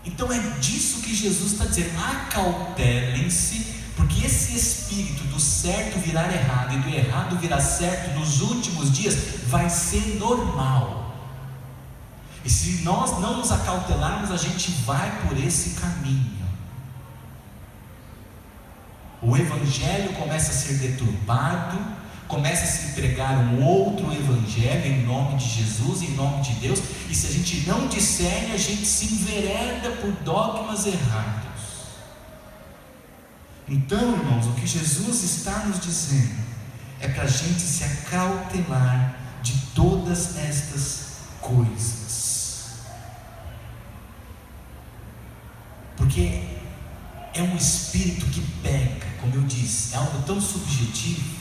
Então é disso que Jesus está dizendo: acautelem-se, porque esse espírito do certo virar errado e do errado virar certo nos últimos dias vai ser normal. E se nós não nos acautelarmos, a gente vai por esse caminho. O evangelho começa a ser deturpado, começa a se pregar um outro evangelho em nome de Jesus, em nome de Deus, e se a gente não discerne, a gente se envereda por dogmas errados. Então, irmãos, o que Jesus está nos dizendo é para a gente se acautelar de todas estas coisas, porque é um espírito que pega, como eu disse, é algo tão subjetivo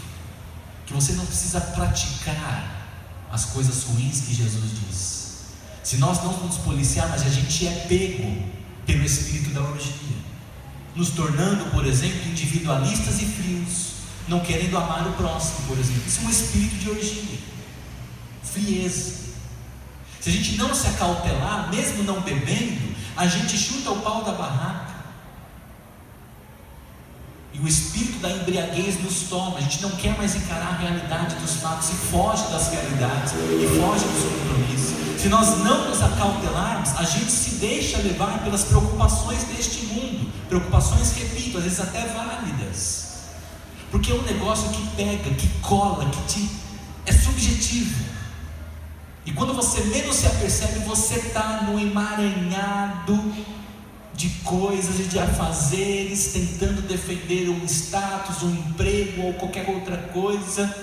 que você não precisa praticar as coisas ruins que Jesus diz. Se nós não nos policiarmos, a gente é pego pelo espírito da orgia, nos tornando, por exemplo, individualistas e frios, não querendo amar o próximo, por exemplo. Isso é um espírito de orgia, frieza. Se a gente não se acautelar, mesmo não bebendo, a gente chuta o pau da barraca. E E o espírito da embriaguez nos toma. A gente não quer mais encarar a realidade dos fatos e foge das realidades e foge dos compromissos. Se nós não nos acautelarmos, a gente se deixa levar pelas preocupações deste mundo. Preocupações, repito, às vezes até válidas. Porque é um negócio que pega, que cola, é subjetivo. E quando você menos se apercebe, você está no emaranhado de coisas e de afazeres, tentando defender um status, um emprego ou qualquer outra coisa,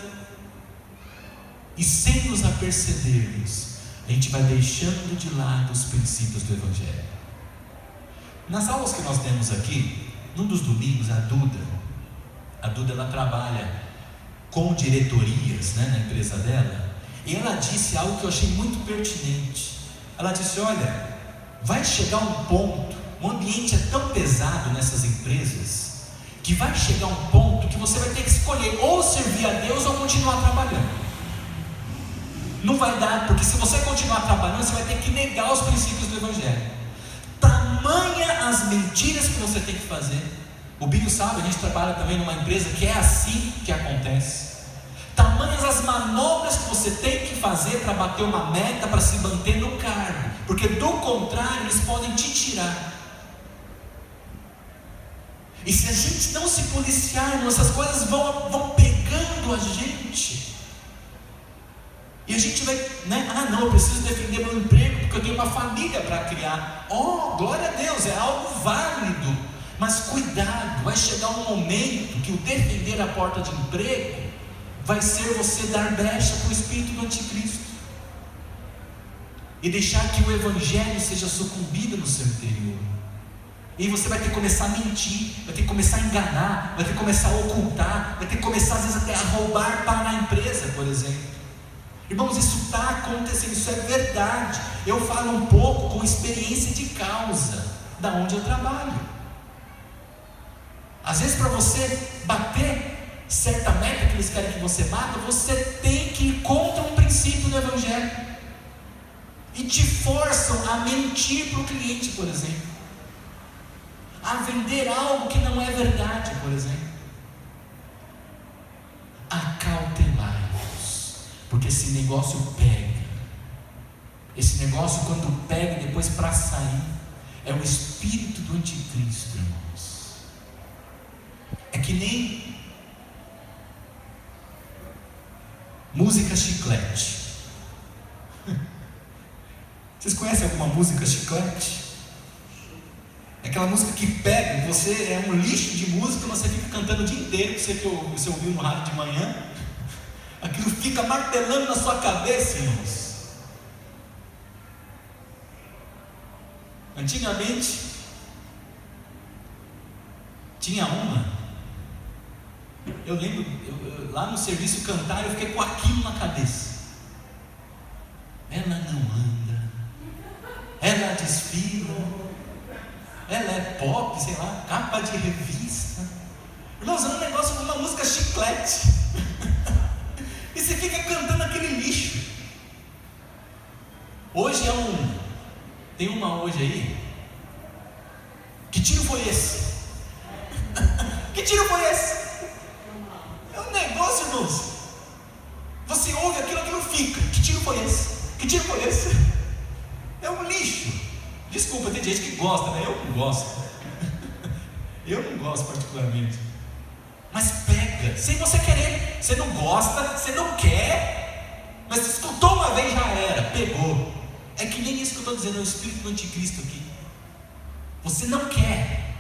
e sem nos apercebermos, a gente vai deixando de lado os princípios do Evangelho. Nas aulas que nós temos aqui, num dos domingos, a Duda ela trabalha com diretorias, né, na empresa dela, e ela disse algo que eu achei muito pertinente. Ela disse: olha, vai chegar um ponto, o ambiente é tão pesado nessas empresas, que vai chegar um ponto que você vai ter que escolher ou servir a Deus ou continuar trabalhando. Não vai dar, porque se você continuar trabalhando, você vai ter que negar os princípios do Evangelho. Tamanha as mentiras que você tem que fazer. O Binho sabe, a gente trabalha também numa empresa que é assim que acontece. Tamanhas as manobras que você tem que fazer para bater uma meta, para se manter no cargo, porque do contrário eles podem te tirar. E se a gente não se policiar, essas coisas vão pegando a gente. E a gente vai, né? Ah, não, eu preciso defender meu emprego, porque eu tenho uma família para criar. Oh, glória a Deus, é algo válido. Mas cuidado, vai chegar um momento que o defender a porta de emprego vai ser você dar brecha para o espírito do anticristo e deixar que o Evangelho seja sucumbido no seu interior. E você vai ter que começar a mentir, vai ter que começar a enganar, vai ter que começar a ocultar, vai ter que começar às vezes até a roubar para a empresa, por exemplo. Irmãos, isso está acontecendo, isso é verdade. Eu falo um pouco com experiência de causa, da onde eu trabalho. Às vezes, para você bater certa meta que eles querem que você bata, você tem que ir contra um princípio do Evangelho, e te forçam a mentir para o cliente, por exemplo, a vender algo que não é verdade, por exemplo. Acautelai-vos, porque esse negócio pega. Esse negócio, quando pega, depois para sair, é o espírito do anticristo, irmãos. É que nem música chiclete. Vocês conhecem alguma música chiclete? É aquela música que pega, você é um lixo de música, você fica cantando o dia inteiro, você ouviu no rádio de manhã, aquilo fica martelando na sua cabeça, irmãos. Antigamente tinha uma, eu lembro, lá no serviço cantar, eu fiquei com aquilo na cabeça. Ela não anda, ela desfila, ela é pop, sei lá, capa de revista. Irmãos, é um negócio, uma música chiclete. E você fica cantando aquele lixo. Hoje tem uma hoje aí. Que tiro foi esse? Que tiro foi esse? É um negócio, irmãos. Você ouve aquilo fica. Que tiro foi esse? Que tiro foi esse? É um lixo. Desculpa, tem gente que gosta, né? Eu não gosto. Eu não gosto particularmente. Mas pega, sem você querer. Você não gosta, você não quer, mas você escutou uma vez, já era, pegou. É que nem isso que eu estou dizendo, é o espírito do anticristo aqui. Você não quer,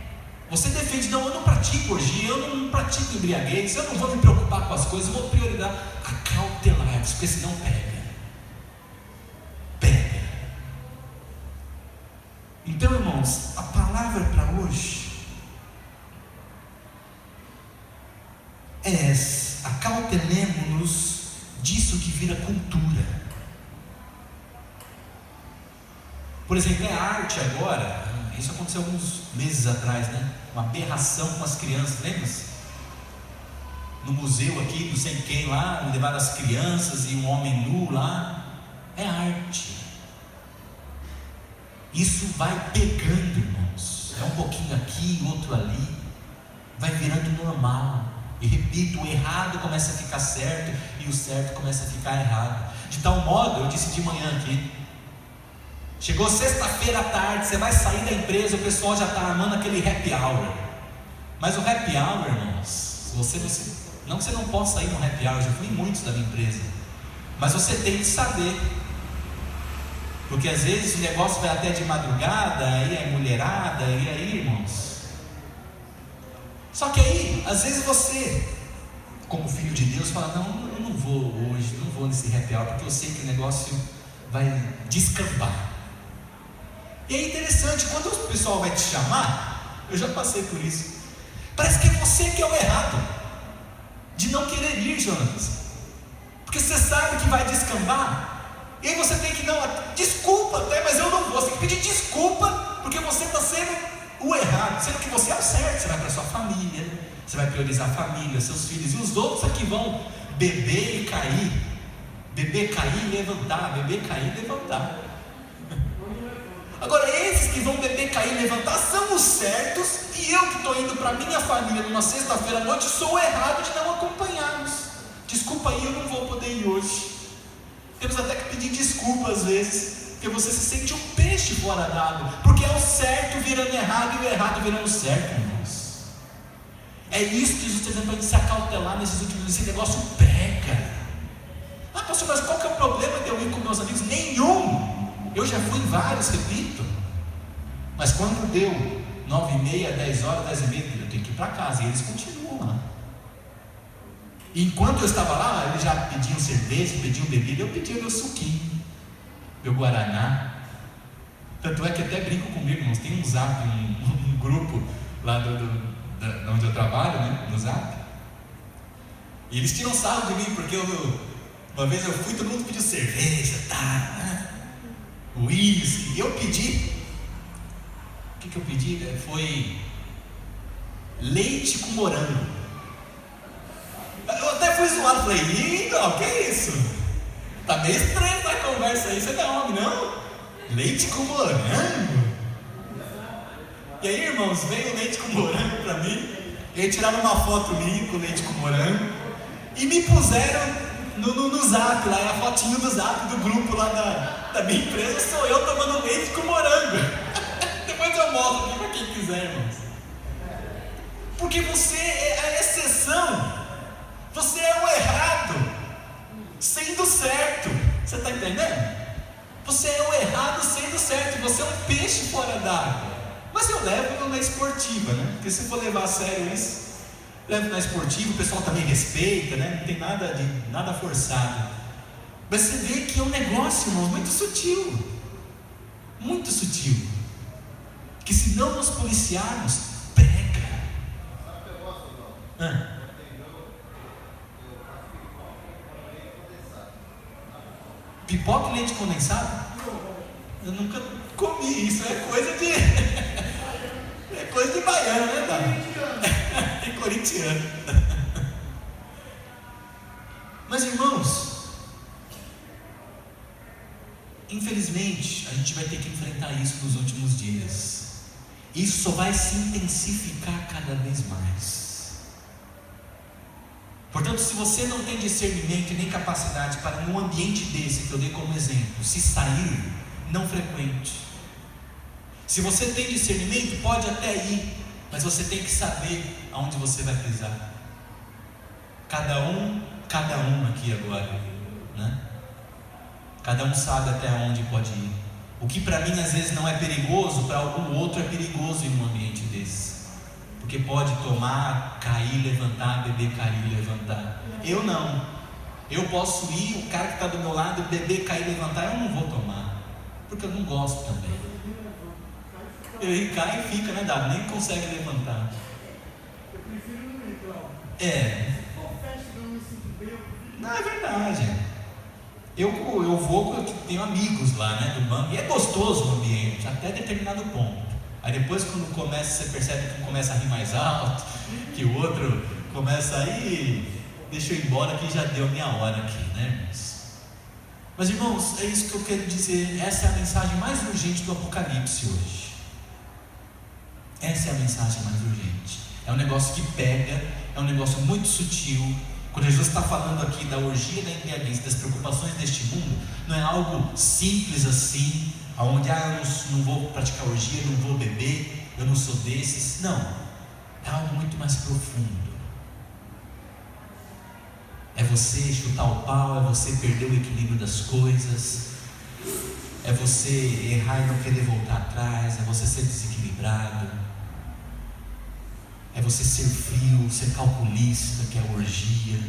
você defende, não, eu não pratico orgia, eu não pratico embriaguez, eu não vou me preocupar com as coisas, eu vou priorizar. Acautelai-vos, porque senão pega. Então, irmãos, a palavra para hoje é essa: acautelemos-nos disso que vira cultura. Por exemplo, é arte agora. Isso aconteceu alguns meses atrás, né? Uma aberração com as crianças, lembra-se? No museu aqui, não sei quem lá, levaram as crianças e um homem nu lá. É arte. Isso vai pegando, irmãos. É um pouquinho aqui, outro ali. vai virando normal. E repito, o errado começa a ficar certo e o certo começa a ficar errado. De tal modo, eu disse de manhã aqui, chegou sexta-feira à tarde, você vai sair da empresa, o pessoal já está armando aquele happy hour. Mas o happy hour, irmãos, não que você não possa ir no happy hour, eu já fui em muitos da minha empresa, mas você tem que saber, porque às vezes o negócio vai até de madrugada, aí é mulherada, e aí, irmãos. Só que aí, às vezes você, como filho de Deus, fala: não, eu não vou hoje, não vou nesse happy hour, porque eu sei que o negócio vai descambar. E é interessante, quando o pessoal vai te chamar, eu já passei por isso, parece que é você que é o errado, de não querer ir, Jonas, porque você sabe que vai descambar, e aí você tem que, não, desculpa até, mas eu não vou, você tem que pedir desculpa, porque você está sendo o errado, sendo que você é o certo. Você vai para a sua família, você vai priorizar a família, seus filhos, e os outros aqui vão beber e cair, levantar, beber, cair, levantar. Agora, esses que vão beber, cair e levantar são os certos, e eu que estou indo para a minha família numa sexta-feira à noite sou o errado de não acompanhá-los. Desculpa aí, eu não vou poder ir hoje. Temos até que pedir desculpa às vezes, porque você se sente um peixe fora d'água, porque é o certo virando errado e o errado virando certo, irmãos. É isso que Jesus está dizendo para a gente se acautelar nesses últimos dias. Esse negócio pega. Ah, pastor, mas qual que é o problema de eu ir com meus amigos? Nenhum. Eu já fui em vários, repito. Mas quando deu 9h30, 10 horas, 10h30, eu tenho que ir para casa, e eles continuam lá. E enquanto eu estava lá, eles já pediam cerveja, pediam bebida, eu pedia meu suquinho, meu guaraná. Tanto é que até brinco comigo, irmãos. Tem um zap, um grupo lá onde eu trabalho, né, no zap, e eles tiram sarro de mim, porque uma vez eu fui, todo mundo pediu cerveja, uísque, e eu pedi, o que eu pedi? Foi leite com morango. Eu até fui zoado, falei: lindo, que é isso? Tá meio estranho essa conversa aí, você não é homem, não? Leite com morango? E aí, irmãos, veio o leite com morango pra mim, e aí tiraram uma foto minha com leite com morango, e me puseram no zap, lá é a fotinho do zap do grupo lá da minha empresa, sou eu tomando leite com morango. Depois eu mostro aqui pra quem quiser, irmãos. Porque você é a exceção, você é o errado, sendo certo. Você está entendendo? Você é o errado sendo certo, você é um peixe fora d'água. Mas eu levo na esportiva, né? Porque se for levar a sério isso, levo na esportiva, o pessoal também respeita, né? Não tem nada forçado. Mas você vê que é um negócio, irmãos, muito sutil. Muito sutil. Que se não nos policiarmos, pega. Pipoca e leite condensado? Eu nunca comi isso, é coisa de é coisa de baiano, né, Dani? É corintiano. Mas, irmãos, infelizmente a gente vai ter que enfrentar isso nos últimos dias. Isso só vai se intensificar cada vez mais. Portanto, se você não tem discernimento e nem capacidade para, num ambiente desse que eu dei como exemplo, se sair, não frequente. Se você tem discernimento, pode até ir, mas você tem que saber aonde você vai pisar. Cada um aqui agora, né? Cada um sabe até onde pode ir. O que para mim às vezes não é perigoso, para algum outro é perigoso em um ambiente desse. Porque pode tomar, cair, levantar, beber, cair, levantar. Eu não. Eu posso ir, o cara que está do meu lado, beber, cair, levantar, eu não vou tomar. Porque eu não gosto também. Ele cai e fica, né, Dado? Nem consegue levantar. Eu prefiro não ir, Cláudio. Não, é verdade. Eu vou porque eu tenho amigos lá, né, do banco. E é gostoso o ambiente, até determinado ponto. Aí depois, quando começa, você percebe que um começa a rir mais alto, que o outro começa a ir, deixa eu ir embora que já deu a minha hora aqui, né, irmãos? Mas, irmãos, é isso que eu quero dizer. Essa é a mensagem mais urgente do Apocalipse hoje. Essa é a mensagem mais urgente. É um negócio que pega, é um negócio muito sutil. Quando Jesus está falando aqui da orgia, da embriaguez, das preocupações deste mundo, não é algo simples assim, onde eu não vou praticar orgia, não vou beber, eu não sou desses. Não, é algo muito mais profundo. É você chutar o pau, é você perder o equilíbrio das coisas, é você errar e não querer voltar atrás, é você ser desequilibrado, é você ser frio, ser calculista, que é a orgia,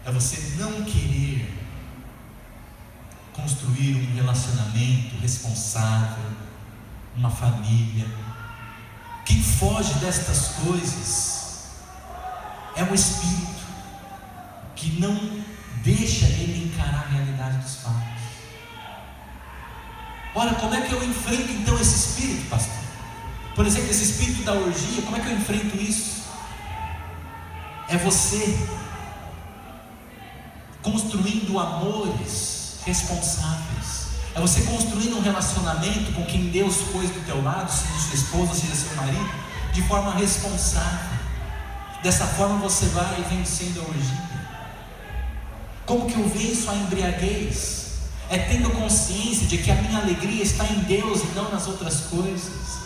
é você não querer construir um relacionamento responsável, uma família. Quem foge destas coisas é um espírito que não deixa ele encarar a realidade dos fatos. Ora, como é que eu enfrento então esse espírito, pastor? Por exemplo, esse espírito da orgia, como é que eu enfrento isso? É você construindo amores responsáveis. É você construindo um relacionamento com quem Deus pôs do teu lado, seja sua esposa, seja seu marido, de forma responsável. Dessa forma você vai vencendo a orgia. Como que eu venço a embriaguez? É tendo consciência de que a minha alegria está em Deus e não nas outras coisas.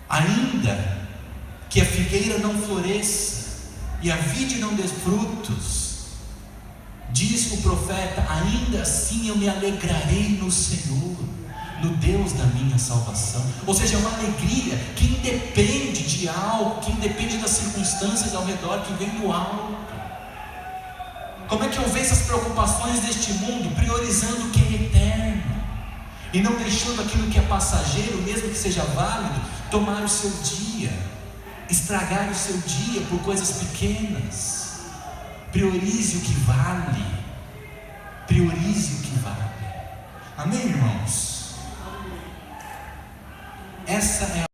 Ainda que a figueira não floresça e a vide não dê frutos, diz o profeta, ainda assim eu me alegrarei no Senhor, no Deus da minha salvação. Ou seja, é uma alegria que independe de algo, que independe das circunstâncias ao redor, que vem do alto. Como é que eu venço as preocupações deste mundo? Priorizando o que é eterno e não deixando aquilo que é passageiro, mesmo que seja válido, tomar o seu dia, estragar o seu dia por coisas pequenas. Priorize o que vale. Priorize o que vale. Amém, irmãos? Essa é a